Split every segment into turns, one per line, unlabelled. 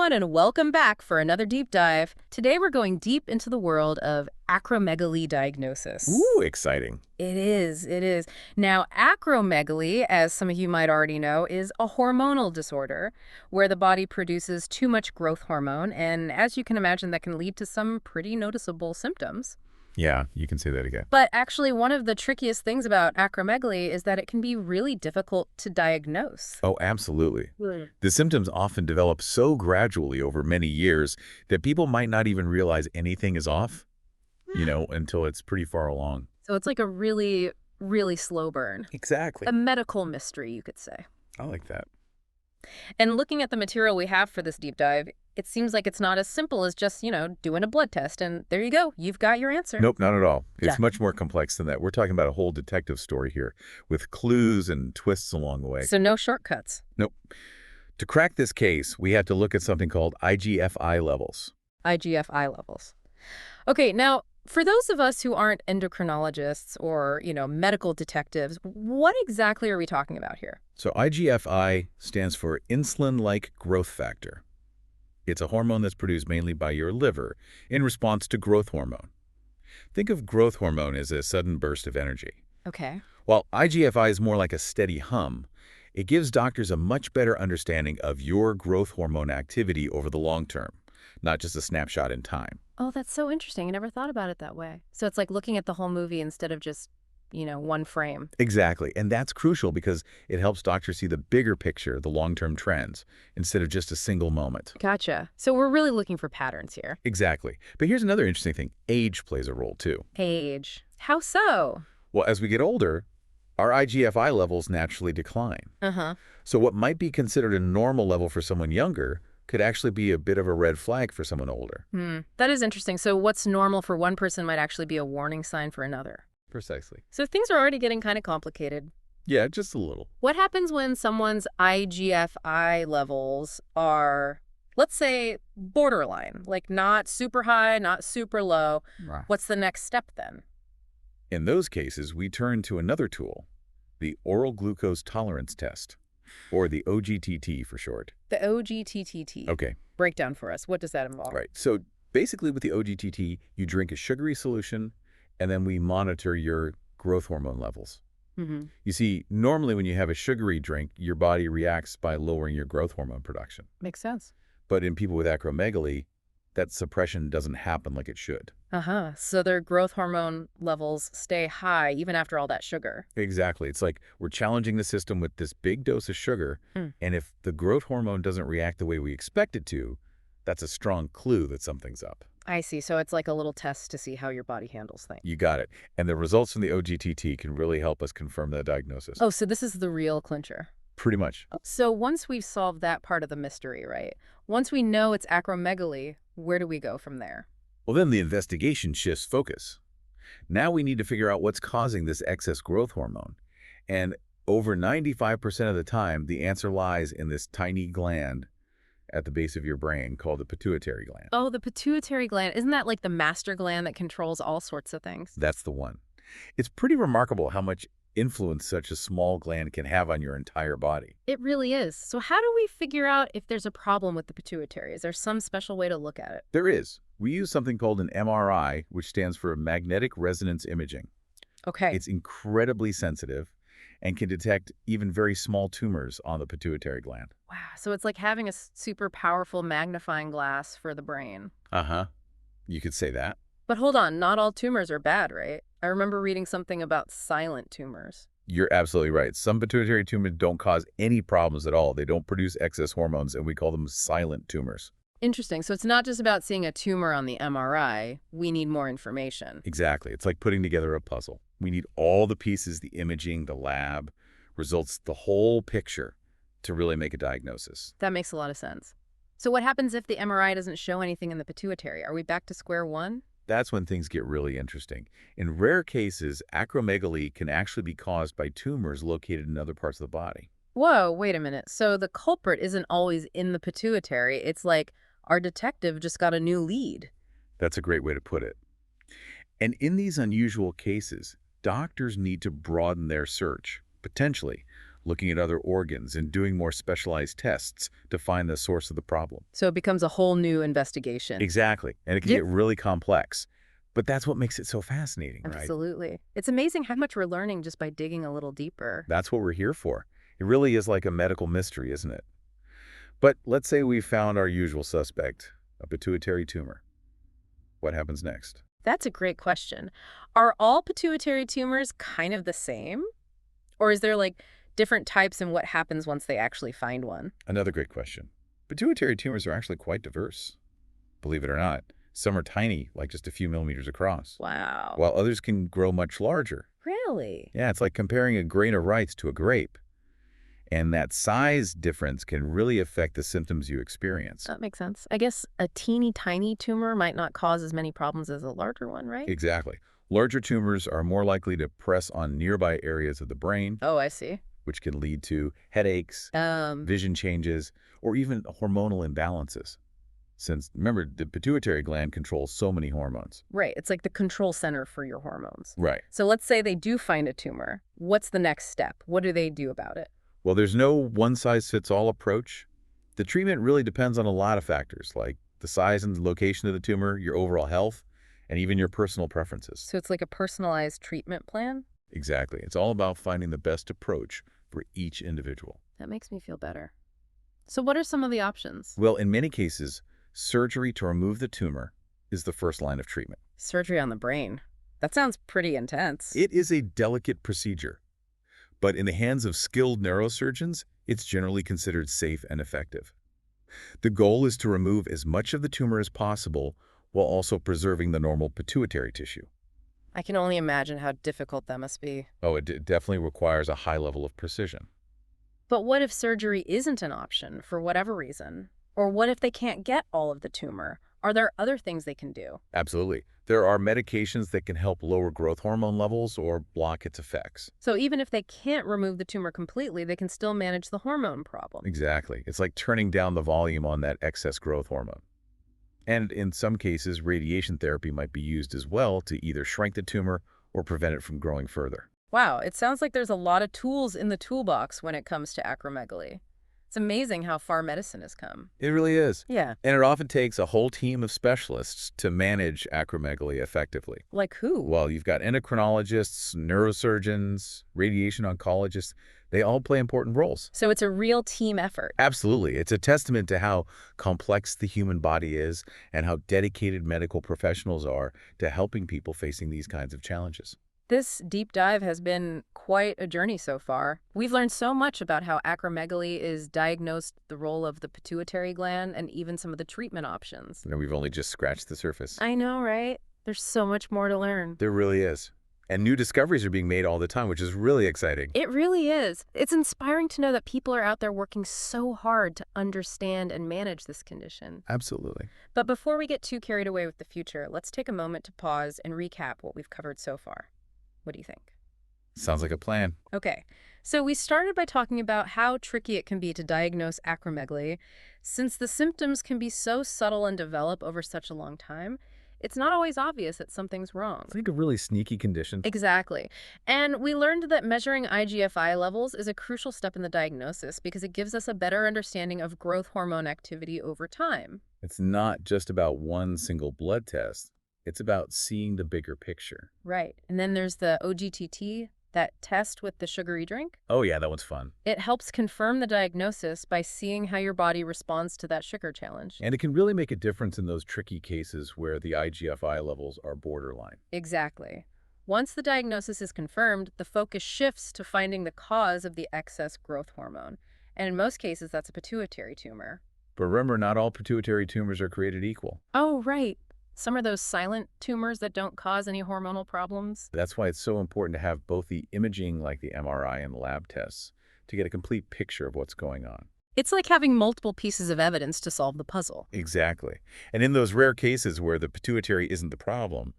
everyone, and welcome back for another deep dive. Today we're going deep into the world of acromegaly diagnosis.
Ooh, exciting.
It is. Now, acromegaly, as some of you might already know, is a hormonal disorder where the body produces too much growth hormone, and as you can imagine, that can lead to some pretty noticeable symptoms.
Yeah, you can say that again.
But actually, one of the trickiest things about acromegaly is that it can be really difficult to diagnose.
Oh, absolutely.
Hmm.
The symptoms often develop so gradually over many years that people might not even realize anything is off, until it's pretty far along.
So it's like a really, really slow burn.
Exactly.
A medical mystery, you could say.
I like that.
And looking at the material we have for this deep dive, it seems like it's not as simple as just, doing a blood test and there you go, you've got your answer.
Nope, not at all. It's
Yeah.
much more complex than that. We're talking about a whole detective story here with clues and twists along the way.
So no shortcuts.
Nope. To crack this case, we have to look at something called IGFI levels.
IGFI levels. Okay, now, for those of us who aren't endocrinologists or, medical detectives, what exactly are we talking about here?
So IGFI stands for insulin-like growth factor. It's a hormone that's produced mainly by your liver in response to growth hormone. Think of growth hormone as a sudden burst of energy.
Okay.
While IGFI is more like a steady hum, it gives doctors a much better understanding of your growth hormone activity over the long term, not just a snapshot in time.
Oh, that's so interesting. I never thought about it that way. So it's like looking at the whole movie instead of just, one frame.
Exactly, and that's crucial because it helps doctors see the bigger picture, the long-term trends, instead of just a single moment.
Gotcha. So we're really looking for patterns here.
Exactly. But here's another interesting thing. Age plays a role, too.
Age. How so?
Well, as we get older, our IGFI levels naturally decline.
Uh-huh.
So what might be considered a normal level for someone younger could actually be a bit of a red flag for someone older.
That is interesting. So what's normal for one person might actually be a warning sign for another.
Precisely.
So things are already getting kind of complicated.
Yeah, just a little.
What happens when someone's IGFI levels are, let's say, borderline, like not super high, not super low?
Right.
What's the next step then?
In those cases, we turn to another tool, the oral glucose tolerance test, or the OGTT for short.
The OGTT.
Okay,
Break down for us. What does that involve?
right. So basically with the OGTT, you drink a sugary solution, and then we monitor your growth hormone levels.
Mm-hmm.
You see, normally when you have a sugary drink, your body reacts by lowering your growth hormone production.
Makes sense.
But in people with acromegaly, that suppression doesn't happen like it should.
Uh-huh. So their growth hormone levels stay high even after all that sugar.
Exactly. It's like we're challenging the system with this big dose of sugar, and if the growth hormone doesn't react the way we expect it to, that's a strong clue that something's up.
I see. So it's like a little test to see how your body handles things.
You got it. And the results from the OGTT can really help us confirm that diagnosis.
Oh, so this is the real clincher.
Pretty much.
So once we've solved that part of the mystery, right? Once we know it's acromegaly, where do we go from there?
Well, then the investigation shifts focus. Now we need to figure out what's causing this excess growth hormone. And over 95% of the time, the answer lies in this tiny gland at the base of your brain called the pituitary gland.
Oh, the pituitary gland. Isn't that like the master gland that controls all sorts of things?
That's the one. It's pretty remarkable how much influence such a small gland can have on your entire body.
It really is. So how do we figure out if there's a problem with the pituitary? Is there some special way to look at it?
There is. We use something called an MRI, which stands for magnetic resonance imaging.
Okay.
It's incredibly sensitive and can detect even very small tumors on the pituitary gland.
Wow. So it's like having a super powerful magnifying glass for the brain.
Uh-huh. You could say that.
But hold on, not all tumors are bad, right? I remember reading something about silent tumors.
You're absolutely right. Some pituitary tumors don't cause any problems at all. They don't produce excess hormones, and we call them silent tumors.
Interesting. So it's not just about seeing a tumor on the MRI. We need more information.
Exactly. It's like putting together a puzzle. We need all the pieces, the imaging, the lab, results, the whole picture to really make a diagnosis.
That makes a lot of sense. So what happens if the MRI doesn't show anything in the pituitary? Are we back to square one?
That's when things get really interesting. In rare cases, acromegaly can actually be caused by tumors located in other parts of the body.
Whoa, wait a minute. So the culprit isn't always in the pituitary. It's like our detective just got a new lead.
That's a great way to put it. And in these unusual cases, doctors need to broaden their search, potentially looking at other organs and doing more specialized tests to find the source of the problem.
So it becomes a whole new investigation.
Exactly. And it can
Yeah.
get really complex. But that's what makes it so fascinating, right?
Absolutely. It's amazing how much we're learning just by digging a little deeper.
That's what we're here for. It really is like a medical mystery, isn't it? But let's say we found our usual suspect, a pituitary tumor. What happens next?
That's a great question. Are all pituitary tumors kind of the same? Or is there like different types and what happens once they actually find one?
Another great question. Pituitary tumors are actually quite diverse. Believe it or not, some are tiny, like just a few millimeters across,
Wow.
while others can grow much larger.
Really?
Yeah, it's like comparing a grain of rice to a grape. And that size difference can really affect the symptoms you experience.
That makes sense. I guess a teeny tiny tumor might not cause as many problems as a larger one, right?
Exactly. Larger tumors are more likely to press on nearby areas of the brain,
Oh, I see.
which can lead to headaches, vision changes, or even hormonal imbalances. Since, remember, the pituitary gland controls so many hormones.
Right. It's like the control center for your hormones.
Right.
So let's say they do find a tumor. What's the next step? What do they do about it?
Well, there's no one-size-fits-all approach. The treatment really depends on a lot of factors, like the size and the location of the tumor, your overall health, and even your personal preferences.
So it's like a personalized treatment plan?
Exactly. It's all about finding the best approach for each individual.
That makes me feel better. So what are some of the options?
Well, in many cases, surgery to remove the tumor is the first line of treatment.
Surgery on the brain. That sounds pretty intense.
It is a delicate procedure, but in the hands of skilled neurosurgeons, it's generally considered safe and effective. The goal is to remove as much of the tumor as possible while also preserving the normal pituitary tissue.
I can only imagine how difficult that must be.
Oh, it definitely requires a high level of precision.
But what if surgery isn't an option for whatever reason? Or what if they can't get all of the tumor? Are there other things they can do?
Absolutely. There are medications that can help lower growth hormone levels or block its effects.
So even if they can't remove the tumor completely, they can still manage the hormone problem.
Exactly. It's like turning down the volume on that excess growth hormone. And in some cases, radiation therapy might be used as well to either shrink the tumor or prevent it from growing further.
Wow, it sounds like there's a lot of tools in the toolbox when it comes to acromegaly. It's amazing how far medicine has come.
It really is.
Yeah.
And it often takes a whole team of specialists to manage acromegaly effectively.
Like who?
Well, you've got endocrinologists, neurosurgeons, radiation oncologists. They all play important roles.
So it's a real team effort.
Absolutely. It's a testament to how complex the human body is and how dedicated medical professionals are to helping people facing these kinds of challenges.
This deep dive has been quite a journey so far. We've learned so much about how acromegaly is diagnosed, the role of the pituitary gland, and even some of the treatment options.
And we've only just scratched the surface.
I know, right? There's so much more to learn.
There really is. And new discoveries are being made all the time, which is really exciting.
It really is. It's inspiring to know that people are out there working so hard to understand and manage this condition.
Absolutely.
But before we get too carried away with the future, let's take a moment to pause and recap what we've covered so far. What do you think?
Sounds like a plan.
Okay, so we started by talking about how tricky it can be to diagnose acromegaly. Since the symptoms can be so subtle and develop over such a long time, it's not always obvious that something's wrong.
It's like a really sneaky condition.
Exactly. And we learned that measuring IGFI levels is a crucial step in the diagnosis because it gives us a better understanding of growth hormone activity over time.
It's not just about one single blood test. It's about seeing the bigger picture.
Right. And then there's the OGTT, that test with the sugary drink.
Oh yeah, that one's fun.
It helps confirm the diagnosis by seeing how your body responds to that sugar challenge.
And it can really make a difference in those tricky cases where the IGFI levels are borderline.
Exactly. Once the diagnosis is confirmed, the focus shifts to finding the cause of the excess growth hormone. And in most cases, that's a pituitary tumor.
But remember, not all pituitary tumors are created equal.
Oh, right. Some are those silent tumors that don't cause any hormonal problems.
That's why it's so important to have both the imaging, like the MRI and lab tests, to get a complete picture of what's going on.
It's like having multiple pieces of evidence to solve the puzzle.
Exactly. And in those rare cases where the pituitary isn't the problem,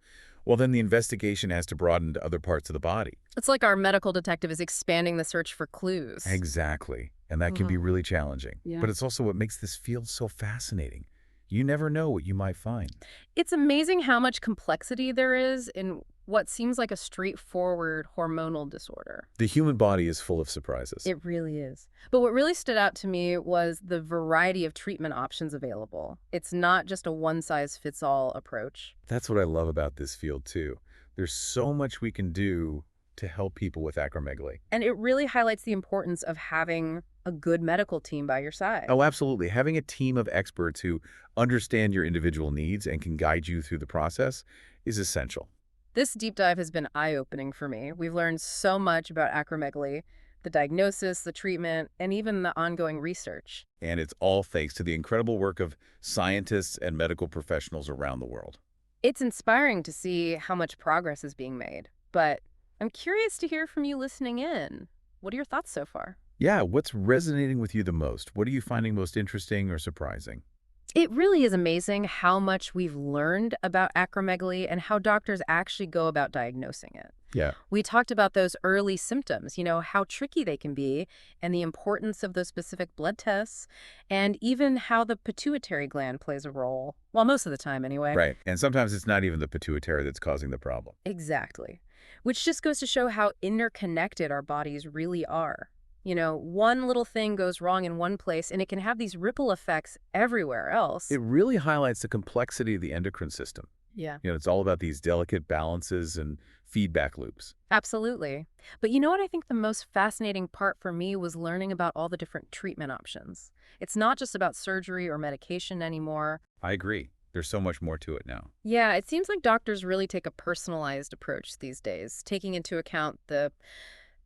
well, then the investigation has to broaden to other parts of the body.
It's like our medical detective is expanding the search for clues.
Exactly. And that can be really challenging.
Yeah.
But it's also what makes this field so fascinating. You never know what you might find.
It's amazing how much complexity there is in what seems like a straightforward hormonal disorder.
The human body is full of surprises.
It really is. But what really stood out to me was the variety of treatment options available. It's not just a one-size-fits-all approach.
That's what I love about this field, too. There's so much we can do to help people with acromegaly.
And it really highlights the importance of having a good medical team by your side.
Oh, absolutely. Having a team of experts who understand your individual needs and can guide you through the process is essential.
This deep dive has been eye-opening for me. We've learned so much about acromegaly, the diagnosis, the treatment, and even the ongoing research.
And it's all thanks to the incredible work of scientists and medical professionals around the world.
It's inspiring to see how much progress is being made, but I'm curious to hear from you listening in. What are your thoughts so far?
Yeah, what's resonating with you the most? What are you finding most interesting or surprising?
It really is amazing how much we've learned about acromegaly and how doctors actually go about diagnosing it.
Yeah,
We talked about those early symptoms, how tricky they can be, and the importance of those specific blood tests, and even how the pituitary gland plays a role. Well, most of the time anyway.
right. And sometimes it's not even the pituitary that's causing the problem.
Exactly. Which just goes to show how interconnected our bodies really are. One little thing goes wrong in one place, and it can have these ripple effects everywhere else.
It really highlights the complexity of the endocrine system.
Yeah.
It's all about these delicate balances and feedback loops.
Absolutely. But you know what I think the most fascinating part for me was learning about all the different treatment options. It's not just about surgery or medication anymore.
I agree. There's so much more to it now.
Yeah, it seems like doctors really take a personalized approach these days, taking into account the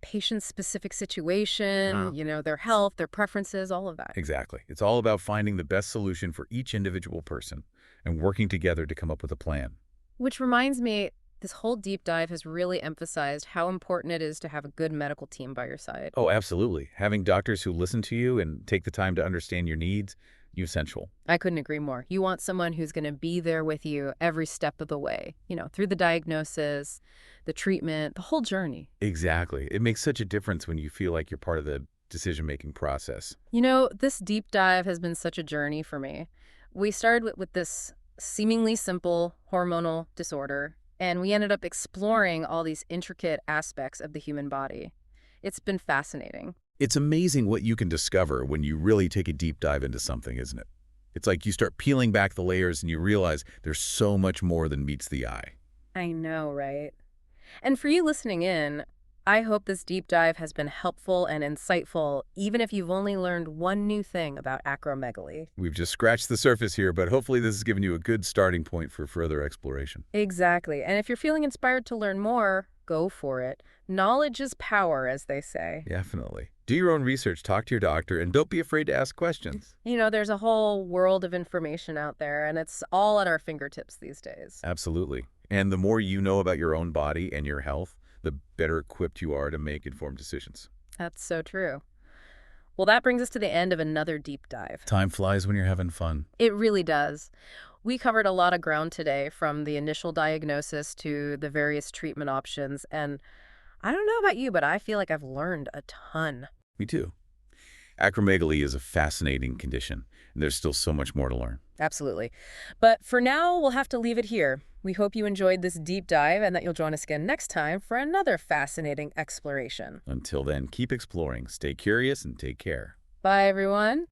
patient's specific situation, their health, their preferences, all of that.
Exactly. It's all about finding the best solution for each individual person and working together to come up with a plan.
Which reminds me, this whole deep dive has really emphasized how important it is to have a good medical team by your side.
Oh, absolutely. Having doctors who listen to you and take the time to understand your needs is essential.
I couldn't agree more. You want someone who's going to be there with you every step of the way, through the diagnosis, the treatment, the whole journey.
Exactly. It makes such a difference when you feel like you're part of the decision-making process.
This deep dive has been such a journey for me. We started with this seemingly simple hormonal disorder, and we ended up exploring all these intricate aspects of the human body. It's been fascinating.
It's amazing what you can discover when you really take a deep dive into something, isn't it? It's like you start peeling back the layers and you realize there's so much more than meets the eye.
I know, right? And for you listening in, I hope this deep dive has been helpful and insightful, even if you've only learned one new thing about acromegaly.
We've just scratched the surface here, but hopefully this has given you a good starting point for further exploration.
Exactly. And if you're feeling inspired to learn more, go for it. Knowledge is power, as they say.
Definitely. Do your own research, talk to your doctor, and don't be afraid to ask questions.
There's a whole world of information out there, and it's all at our fingertips these days.
Absolutely. And the more you know about your own body and your health, the better equipped you are to make informed decisions.
That's so true. Well, that brings us to the end of another deep dive.
Time flies when you're having fun.
It really does. We covered a lot of ground today, from the initial diagnosis to the various treatment options, and I don't know about you, but I feel like I've learned a ton.
Me too. Acromegaly is a fascinating condition, and there's still so much more to learn.
Absolutely. But for now, we'll have to leave it here. We hope you enjoyed this deep dive and that you'll join us again next time for another fascinating exploration.
Until then, keep exploring, stay curious, and take care.
Bye, everyone.